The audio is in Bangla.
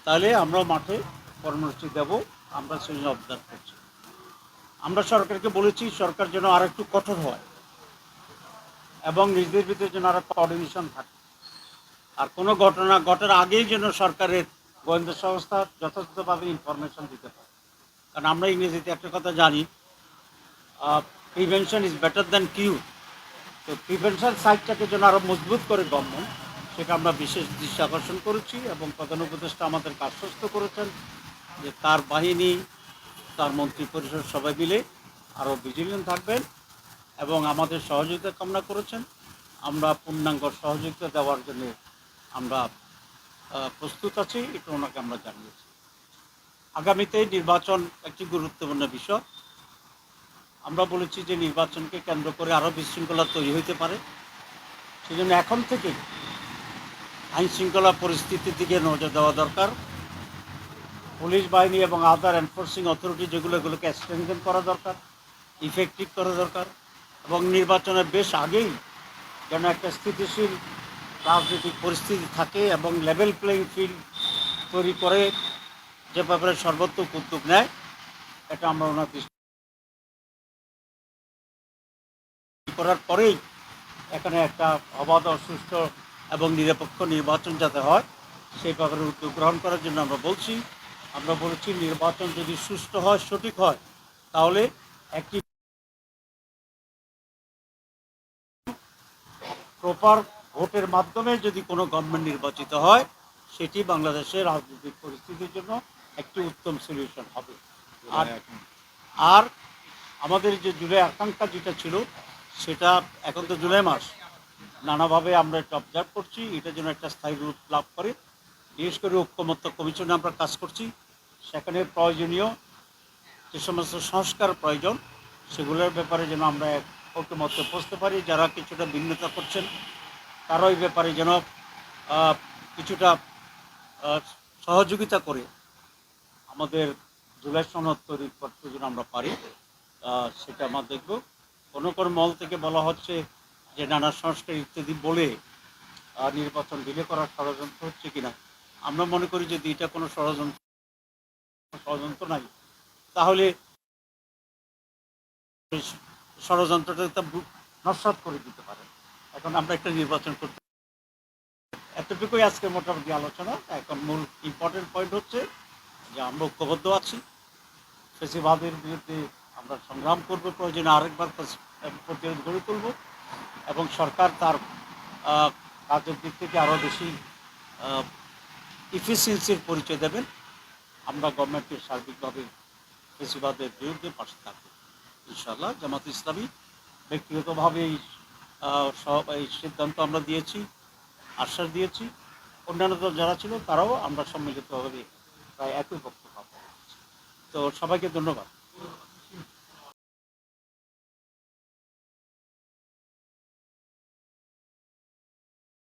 তাহলে আমরা মাঠে কর্মসূচি দেব। আমরা সেজন্য অবজার্ভ করছি। আমরা সরকারকে বলেছি সরকার যেন আর একটু কঠোর হয় এবং নিজেদের ভিতরে যেন আর কোঅর্ডিনেশন থাকে। আর কোনো ঘটনা ঘটার আগেই যেন সরকারের গোয়েন্দা সংস্থা যথাযথভাবে ইনফরমেশন দিতে পারে। কারণ আমরা ইংরেজিতে একটা কথা জানি, প্রিভেনশন ইজ বেটার দ্যান কিউর। তো প্রিভেনশন সাইডটাকে যেন আরও মজবুত করে গভর্নমেন্ট, সেটা আমরা বিশেষ দৃষ্টি আকর্ষণ করেছি এবং প্রধান উপদেষ্টা আমাদেরকে আশ্বস্ত করেছেন যে তার বাহিনী, তার মন্ত্রী পরিষদ সবাই মিলে আরও ভিজিলেন্ট থাকবেন এবং আমাদের সহযোগিতা কামনা করেছেন। আমরা পূর্ণাঙ্গ সহযোগিতা দেওয়ার জন্য আমরা প্রস্তুত আছি, এটা ওনাকে আমরা জানিয়েছি। আগামীতে নির্বাচন একটি গুরুত্বপূর্ণ বিষয়। আমরা বলেছি যে নির্বাচনকে কেন্দ্র করে আরও বিশৃঙ্খলা তৈরি হতে পারে, সেজন্য এখন থেকেই আইন শৃঙ্খলা পরিস্থিতির দিকে নজর দেওয়া দরকার। পুলিশ বাহিনী এবং আদার এনফোর্সিং অথরিটি এগুলোকে স্ট্রেংথেন করা দরকার, ইফেক্টিভ করা দরকার এবং নির্বাচনের বেশ আগেই যেন একটা স্থিতিশীল রাজনৈতিক পরিস্থিতি থাকে এবং লেভেল প্লেইং ফিল্ড তৈরি করে যে ব্যাপারে সর্বোত্তম উদ্যোগ নেয়, এটা আমরা ওনার দৃষ্টি করার পরেই এখানে একটা অবাধ, সুষ্ঠু এবং নিরপেক্ষ নির্বাচন যাতে হয় সেই ব্যাপারে উদ্যোগ গ্রহণ করার জন্য আমরা বলছি। আমরা বলেছি নির্বাচন যদি সুষ্ঠু হয়, সঠিক হয়, তাহলে একটি প্রপার ভোটের মাধ্যমে যদি কোনো গভর্নমেন্ট নির্বাচিত হয়, সেটি বাংলাদেশের রাজনৈতিক পরিস্থিতির জন্য একটি উত্তম সলিউশন হবে। আর আর আমাদের যে জুলাই আকাঙ্ক্ষা যেটা ছিল, সেটা এখন তো জুলাই মাস, নানাভাবে আমরা এটা অবজার্ভ করছি, এটা যেন একটা স্থায়ী রূপ লাভ করে। বিশেষ করে ঐক্যমত্য কমিশনে আমরা কাজ করছি, সেখানে প্রয়োজনীয় যে সমস্ত সংস্কার প্রয়োজন সেগুলোর ব্যাপারে যেন আমরা ঐক্যমত্যে পৌঁছতে পারি। যারা কিছুটা ভিন্নতা করছেন তারা ওই ব্যাপারে যেন কিছুটা সহযোগিতা করে আমাদের জুলাই সনদ তৈরি করতে যেন আমরা পারি, সেটা আমরা দেখব। কোনো কোনো মল থেকে বলা হচ্ছে যে নানা সংস্কার ইত্যাদি বলে নির্বাচন ডিলে করার ষড়যন্ত্র হচ্ছে কিনা। আমরা মনে করি যদি এটা কোনো ষড়যন্ত্র নাই, তাহলে ষড়যন্ত্রটা নস্যাৎ করে দিতে পারে। এখন আমরা একটা নির্বাচন করতে, এতটুকুই আজকে মোটামুটি আলোচনা। এখন মূল ইম্পর্টেন্ট পয়েন্ট হচ্ছে যে আমরা ঐক্যবদ্ধ আছি, ফ্যাসিবাদের বিরুদ্ধে আমরা সংগ্রাম করবো, প্রয়োজনে আরেকবার প্রতিরোধ গড়ে তুলব এবং সরকার তার কাজের দিক থেকে আরও বেশি ইফিসিয়েন্সির পরিচয় দেবেন। আমরা গভর্নমেন্টের সার্বিকভাবে ফ্যাসিবাদের বিরুদ্ধে পাশে থাকব ইনশাআল্লাহ। জামাত ইসলামী ব্যক্তিগতভাবে এই সিদ্ধান্ত আমরা দিয়েছি, আশ্বাস দিয়েছি। অন্যান্য দল যারা ছিল তারাও আমরা সম্মিলিতভাবে প্রায় একই বক্তব্য। তো সবাইকে ধন্যবাদ।